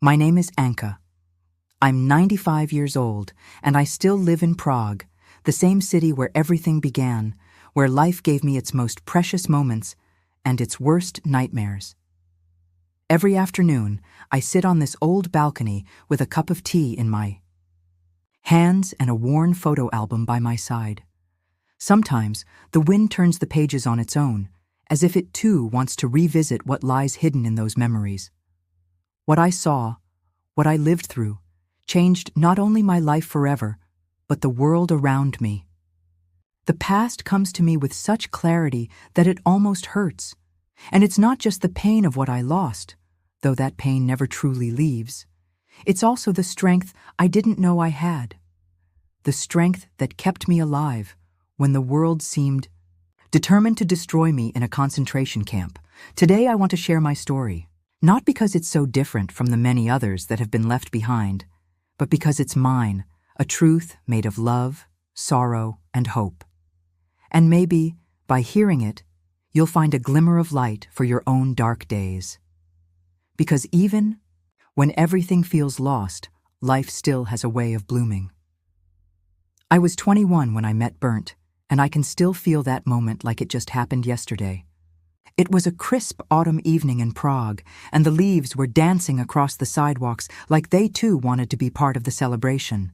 My name is Anka. I'm 95 years old, and I still live in Prague, the same city where everything began, where life gave me its most precious moments and its worst nightmares. Every afternoon, I sit on this old balcony with a cup of tea in my hands and a worn photo album by my side. Sometimes, the wind turns the pages on its own, as if it too wants to revisit what lies hidden in those memories. What I saw, what I lived through, changed not only my life forever, but the world around me. The past comes to me with such clarity that it almost hurts. And it's not just the pain of what I lost, though that pain never truly leaves. It's also the strength I didn't know I had. The strength that kept me alive when the world seemed determined to destroy me in a concentration camp. Today I want to share my story, not because it's so different from the many others that have been left behind, but because it's mine, a truth made of love, sorrow, and hope. And maybe, by hearing it, you'll find a glimmer of light for your own dark days. Because even when everything feels lost, life still has a way of blooming. I was 21 when I met Bernd, and I can still feel that moment like it just happened yesterday. It was a crisp autumn evening in Prague, and the leaves were dancing across the sidewalks like they too wanted to be part of the celebration.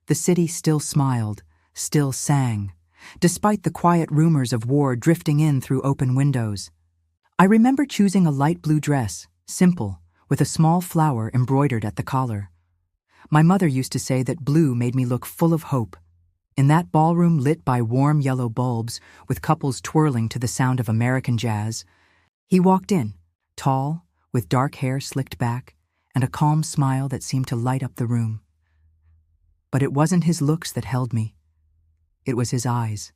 The city still smiled, still sang, despite the quiet rumors of war drifting in through open windows. I remember choosing a light blue dress, simple, with a small flower embroidered at the collar. My mother used to say that blue made me look full of hope. In that ballroom lit by warm yellow bulbs, with couples twirling to the sound of American jazz, he walked in, tall, with dark hair slicked back, and a calm smile that seemed to light up the room. But it wasn't his looks that held me. It was his eyes.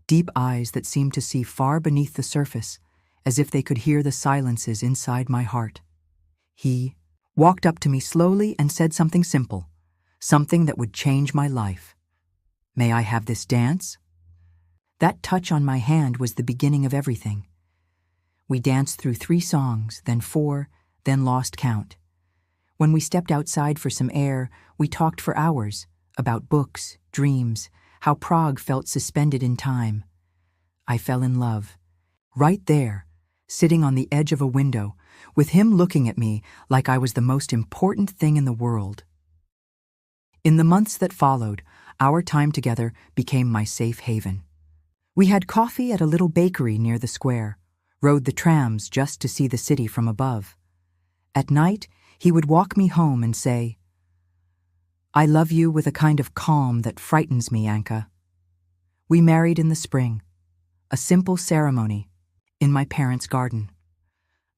Deep eyes that seemed to see far beneath the surface, as if they could hear the silences inside my heart. He walked up to me slowly and said something simple, something that would change my life. "May I have this dance?" That touch on my hand was the beginning of everything. We danced through 3 songs, then 4, then lost count. When we stepped outside for some air, we talked for hours about books, dreams, how Prague felt suspended in time. I fell in love. Right there, sitting on the edge of a window, with him looking at me like I was the most important thing in the world. In the months that followed, our time together became my safe haven. We had coffee at a little bakery near the square, rode the trams just to see the city from above. At night, he would walk me home and say, "I love you with a kind of calm that frightens me, Anka." We married in the spring, a simple ceremony, in my parents' garden.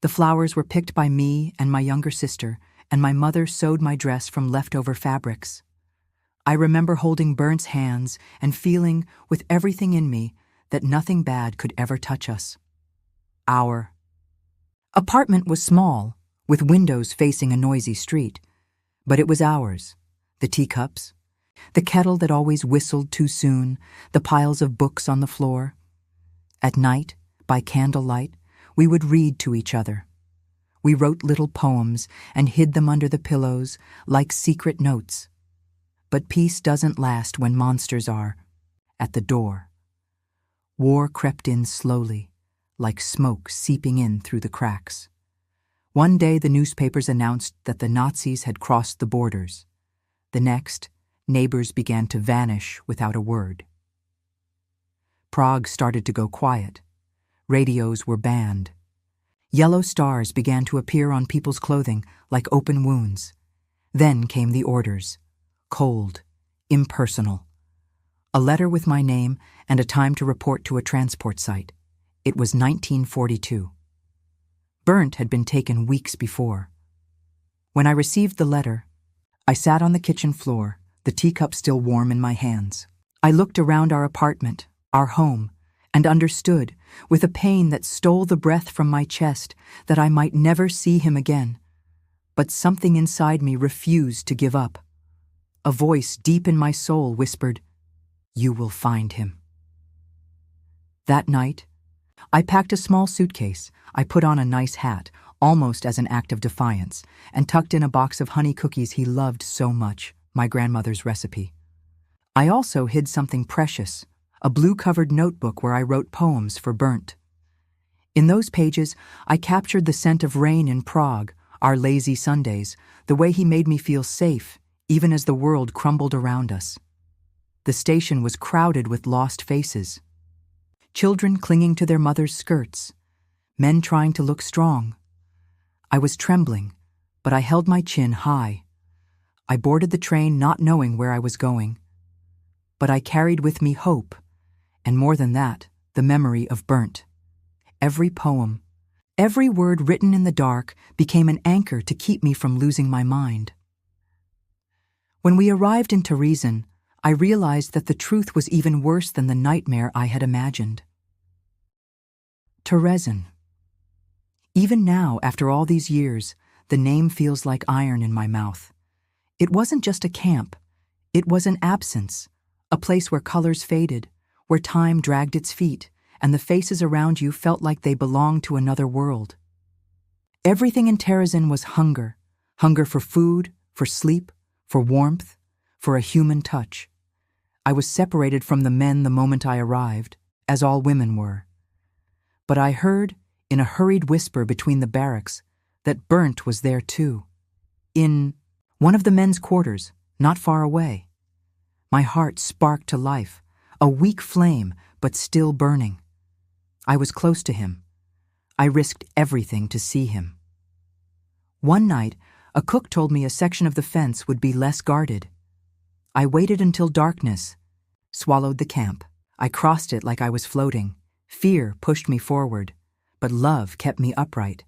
The flowers were picked by me and my younger sister, and my mother sewed my dress from leftover fabrics. I remember holding Bernd's hands and feeling, with everything in me, that nothing bad could ever touch us. Our apartment was small, with windows facing a noisy street, but it was ours. The teacups, the kettle that always whistled too soon, the piles of books on the floor. At night, by candlelight, we would read to each other. We wrote little poems and hid them under the pillows like secret notes. But peace doesn't last when monsters are at the door. War crept in slowly, like smoke seeping in through the cracks. One day the newspapers announced that the Nazis had crossed the borders. The next, neighbors began to vanish without a word. Prague started to go quiet. Radios were banned. Yellow stars began to appear on people's clothing like open wounds. Then came the orders. Cold, impersonal. A letter with my name and a time to report to a transport site. It was 1942. Bernd had been taken weeks before. When I received the letter, I sat on the kitchen floor, the teacup still warm in my hands. I looked around our apartment, our home, and understood, with a pain that stole the breath from my chest, that I might never see him again. But something inside me refused to give up. A voice deep in my soul whispered, "You will find him." That night, I packed a small suitcase. I put on a nice hat, almost as an act of defiance, and tucked in a box of honey cookies he loved so much, my grandmother's recipe. I also hid something precious, a blue-covered notebook where I wrote poems for Bernd. In those pages, I captured the scent of rain in Prague, our lazy Sundays, the way he made me feel safe, even as the world crumbled around us. The station was crowded with lost faces. Children clinging to their mothers' skirts, men trying to look strong. I was trembling, but I held my chin high. I boarded the train not knowing where I was going. But I carried with me hope, and more than that, the memory of Bernd. Every poem, every word written in the dark became an anchor to keep me from losing my mind. When we arrived in Terezin, I realized that the truth was even worse than the nightmare I had imagined. Terezin. Even now, after all these years, the name feels like iron in my mouth. It wasn't just a camp. It was an absence, a place where colors faded, where time dragged its feet, and the faces around you felt like they belonged to another world. Everything in Terezin was hunger, hunger for food, for sleep, for warmth, for a human touch. I was separated from the men the moment I arrived, as all women were. But I heard, in a hurried whisper between the barracks, that Bernd was there too. In one of the men's quarters, not far away. My heart sparked to life, a weak flame, but still burning. I was close to him. I risked everything to see him. One night, a cook told me a section of the fence would be less guarded. I waited until darkness, swallowed the camp. I crossed it like I was floating. Fear pushed me forward, but love kept me upright.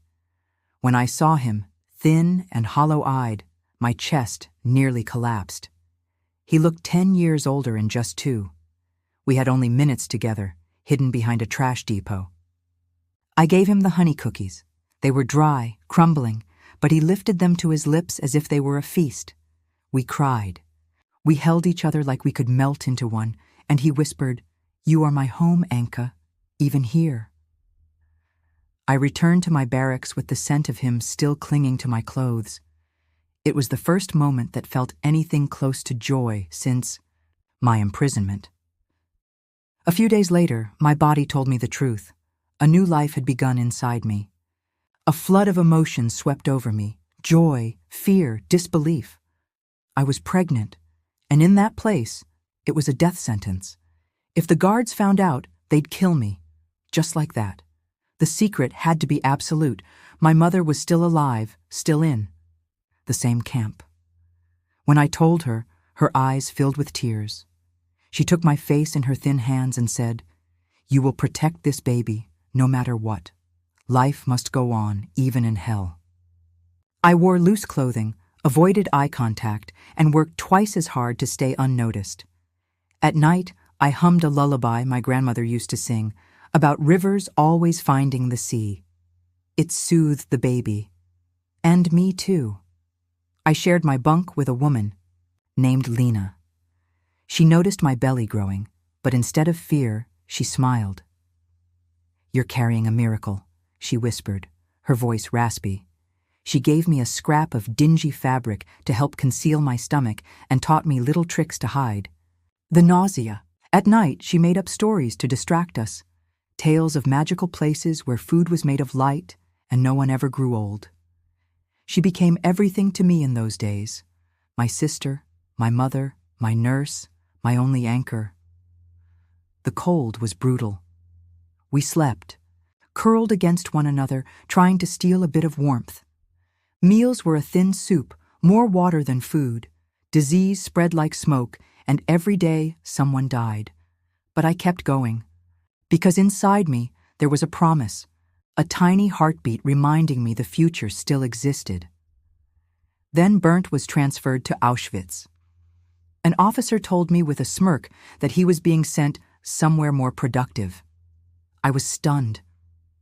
When I saw him, thin and hollow-eyed, my chest nearly collapsed. He looked 10 years older in just 2. We had only minutes together, hidden behind a trash depot. I gave him the honey cookies. They were dry, crumbling, but he lifted them to his lips as if they were a feast. We cried. We held each other like we could melt into one, and he whispered, "You are my home, Anka, even here." I returned to my barracks with the scent of him still clinging to my clothes. It was the first moment that felt anything close to joy since my imprisonment. A few days later, my body told me the truth. A new life had begun inside me. A flood of emotions swept over me: joy, fear, disbelief. I was pregnant, and in that place, it was a death sentence. If the guards found out, they'd kill me. Just like that. The secret had to be absolute. My mother was still alive, still in the same camp. When I told her, her eyes filled with tears. She took my face in her thin hands and said, "You will protect this baby, no matter what. Life must go on, even in hell." I wore loose clothing, avoided eye contact, and worked twice as hard to stay unnoticed. At night, I hummed a lullaby my grandmother used to sing about rivers always finding the sea. It soothed the baby. And me too. I shared my bunk with a woman named Lena. She noticed my belly growing, but instead of fear, she smiled. "You're carrying a miracle," she whispered, her voice raspy. She gave me a scrap of dingy fabric to help conceal my stomach and taught me little tricks to hide. The nausea. At night, she made up stories to distract us. Tales of magical places where food was made of light and no one ever grew old. She became everything to me in those days. My sister, my mother, my nurse, my only anchor. The cold was brutal. We slept, curled against one another, trying to steal a bit of warmth. Meals were a thin soup, more water than food. Disease spread like smoke, and every day someone died. But I kept going, because inside me there was a promise, a tiny heartbeat reminding me the future still existed. Then Bernd was transferred to Auschwitz. An officer told me with a smirk that he was being sent somewhere more productive. I was stunned.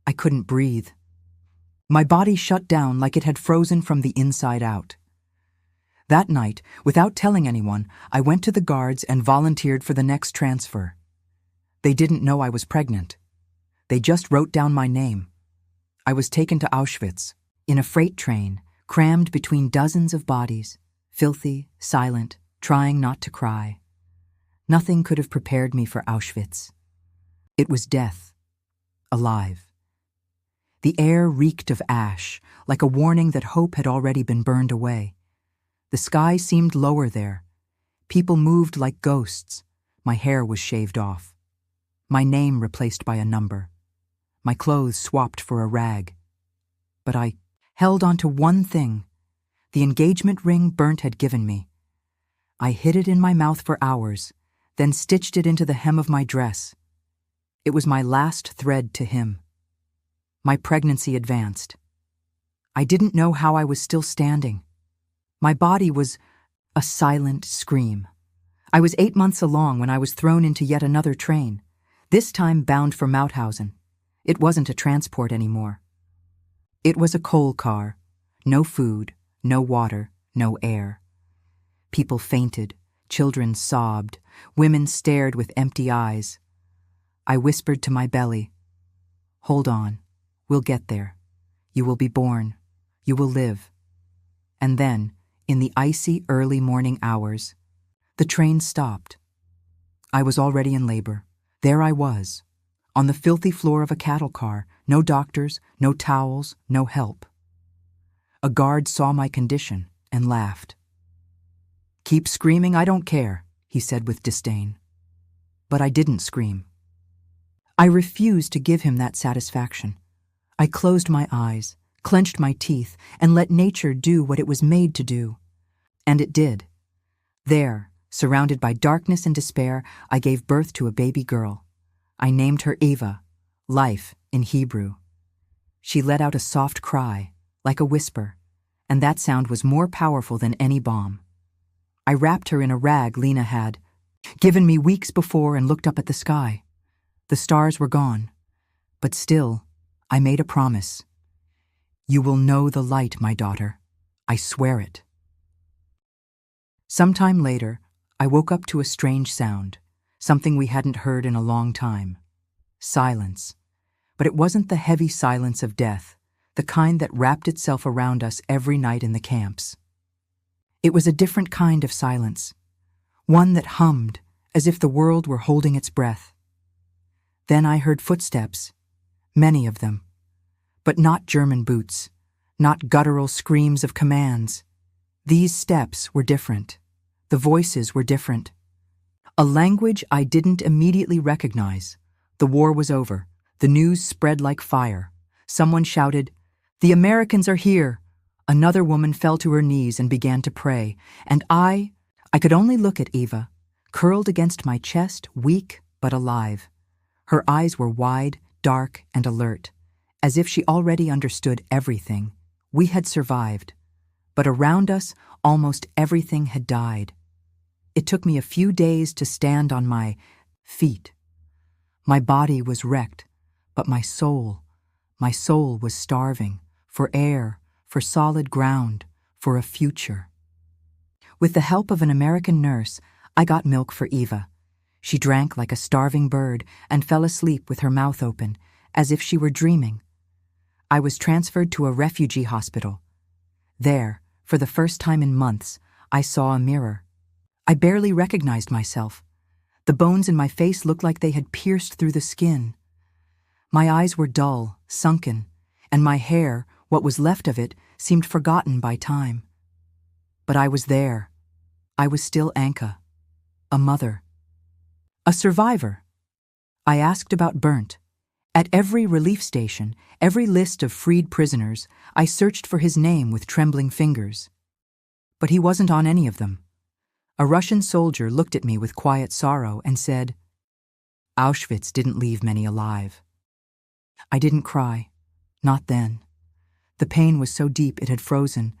I couldn't breathe. My body shut down like it had frozen from the inside out. That night, without telling anyone, I went to the guards and volunteered for the next transfer. They didn't know I was pregnant. They just wrote down my name. I was taken to Auschwitz. in a freight train, crammed between dozens of bodies, filthy, silent, trying not to cry. Nothing could have prepared me for Auschwitz. It was death, alive. The air reeked of ash, like a warning that hope had already been burned away. The sky seemed lower there. People moved like ghosts. My hair was shaved off. My name replaced by a number. My clothes swapped for a rag. But I held on to one thing, the engagement ring Bernd had given me. I hid it in my mouth for hours, then stitched it into the hem of my dress. It was my last thread to him. My pregnancy advanced. I didn't know how I was still standing. My body was a silent scream. I was 8 months along when I was thrown into yet another train, this time bound for Mauthausen. It wasn't a transport anymore. It was a coal car. No food, no water, no air. People fainted, children sobbed, women stared with empty eyes. I whispered to my belly, "Hold on, we'll get there. You will be born. You will live." And then, in the icy early morning hours, the train stopped. I was already in labor. There I was, on the filthy floor of a cattle car, no doctors, no towels, no help. A guard saw my condition and laughed. "Keep screaming, I don't care," he said with disdain. But I didn't scream. I refused to give him that satisfaction. I closed my eyes, clenched my teeth, and let nature do what it was made to do. And it did. There, surrounded by darkness and despair, I gave birth to a baby girl. I named her Eva, life in Hebrew. She let out a soft cry, like a whisper, and that sound was more powerful than any bomb. I wrapped her in a rag Lena had given me weeks before and looked up at the sky. The stars were gone, but still, I made a promise. "You will know the light, my daughter. I swear it." Sometime later, I woke up to a strange sound, something we hadn't heard in a long time. Silence. But it wasn't the heavy silence of death, the kind that wrapped itself around us every night in the camps. It was a different kind of silence, one that hummed as if the world were holding its breath. Then I heard footsteps, many of them, but not German boots, not guttural screams of commands. These steps were different. The voices were different. A language I didn't immediately recognize. The war was over. The news spread like fire. Someone shouted, "The Americans are here!" Another woman fell to her knees and began to pray, and I could only look at Eva, curled against my chest, weak but alive. Her eyes were wide, dark, and alert, as if she already understood everything. We had survived, but around us, almost everything had died. It took me a few days to stand on my feet. My body was wrecked, but my soul was starving for air, for solid ground, for a future. With the help of an American nurse, I got milk for Eva. She drank like a starving bird and fell asleep with her mouth open, as if she were dreaming. I was transferred to a refugee hospital. There, for the first time in months, I saw a mirror. I barely recognized myself. The bones in my face looked like they had pierced through the skin. My eyes were dull, sunken, and my hair, what was left of it, seemed forgotten by time. But I was there. I was still Anka, a mother, a survivor. I asked about Bernd. At every relief station, every list of freed prisoners, I searched for his name with trembling fingers. But he wasn't on any of them. A Russian soldier looked at me with quiet sorrow and said, "Auschwitz didn't leave many alive." I didn't cry. Not then. The pain was so deep it had frozen.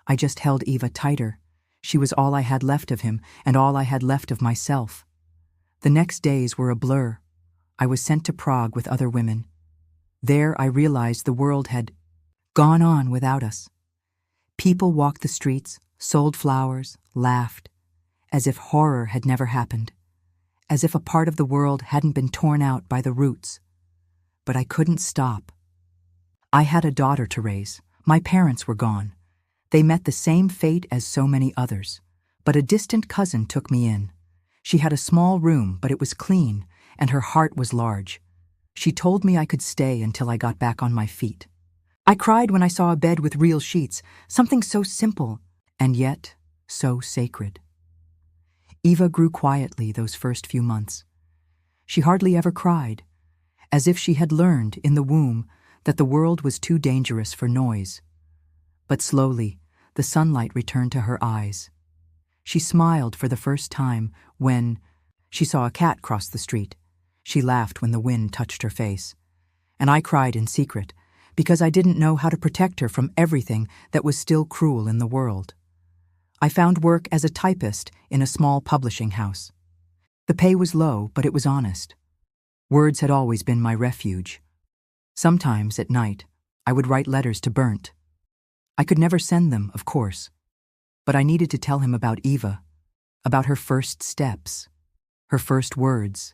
I just held Eva tighter. She was all I had left of him and all I had left of myself. The next days were a blur. I was sent to Prague with other women. There I realized the world had gone on without us. People walked the streets, sold flowers, laughed, as if horror had never happened, as if a part of the world hadn't been torn out by the roots. But I couldn't stop. I had a daughter to raise. My parents were gone. They met the same fate as so many others. But a distant cousin took me in. She had a small room, but it was clean, and her heart was large. She told me I could stay until I got back on my feet. I cried when I saw a bed with real sheets, something so simple, and yet so sacred. Eva grew quietly those first few months. She hardly ever cried, as if she had learned in the womb that the world was too dangerous for noise. But slowly, the sunlight returned to her eyes. She smiled for the first time when she saw a cat cross the street. She laughed when the wind touched her face. And I cried in secret, because I didn't know how to protect her from everything that was still cruel in the world. I found work as a typist in a small publishing house. The pay was low, but it was honest. Words had always been my refuge. Sometimes, at night, I would write letters to Bernd. I could never send them, of course, but I needed to tell him about Eva, about her first steps, her first words,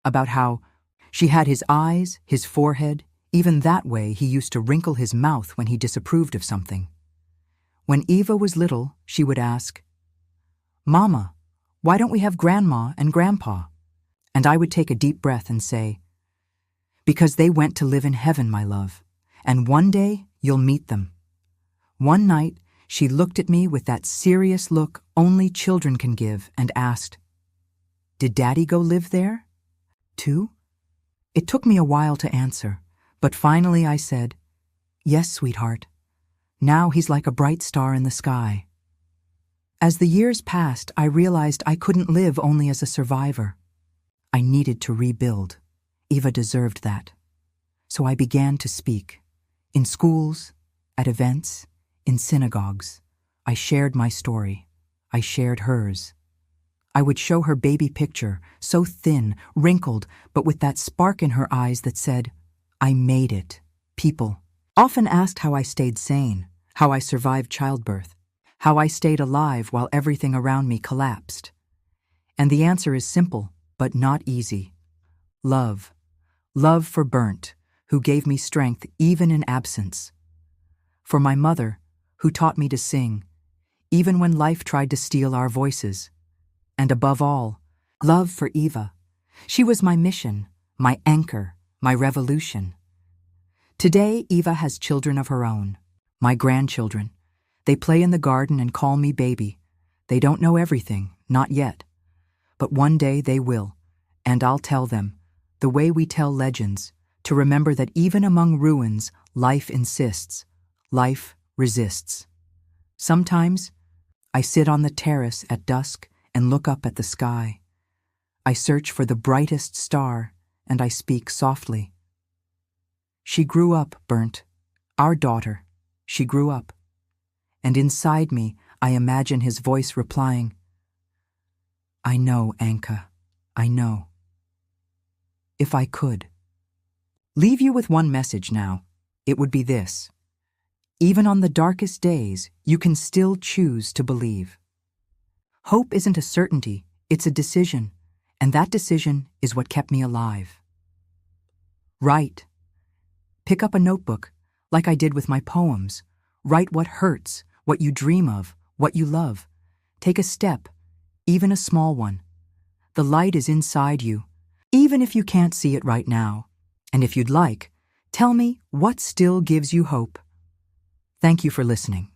about how she had his eyes, his forehead, even that way he used to wrinkle his mouth when he disapproved of something. When Eva was little, she would ask, "Mama, why don't we have Grandma and Grandpa?" And I would take a deep breath and say, "Because they went to live in heaven, my love, and one day you'll meet them." One night, she looked at me with that serious look only children can give and asked, "Did Daddy go live there, too?" It took me a while to answer, but finally I said, "Yes, sweetheart. Now he's like a bright star in the sky." As the years passed, I realized I couldn't live only as a survivor. I needed to rebuild. Eva deserved that. So I began to speak. In schools, at events, in synagogues. I shared my story. I shared hers. I would show her baby picture, so thin, wrinkled, but with that spark in her eyes that said, "I made it." People often asked how I stayed sane, how I survived childbirth, how I stayed alive while everything around me collapsed. And the answer is simple, but not easy. Love. Love for Bernd, who gave me strength even in absence. For my mother, who taught me to sing, even when life tried to steal our voices. And above all, love for Eva. She was my mission, my anchor, my revolution. Today, Eva has children of her own, my grandchildren. They play in the garden and call me baby. They don't know everything, not yet. But one day they will, and I'll tell them, the way we tell legends, to remember that even among ruins, life insists, life resists. Sometimes, I sit on the terrace at dusk and look up at the sky. I search for the brightest star, and I speak softly. She grew up, Bernd, our daughter. She grew up. And inside me, I imagine his voice replying, "I know, Anka, I know." If I could leave you with one message now, it would be this. Even on the darkest days, you can still choose to believe. Hope isn't a certainty, it's a decision, and that decision is what kept me alive. Write. Pick up a notebook, like I did with my poems. Write what hurts, what you dream of, what you love. Take a step, even a small one. The light is inside you, even if you can't see it right now. And if you'd like, tell me what still gives you hope. Thank you for listening.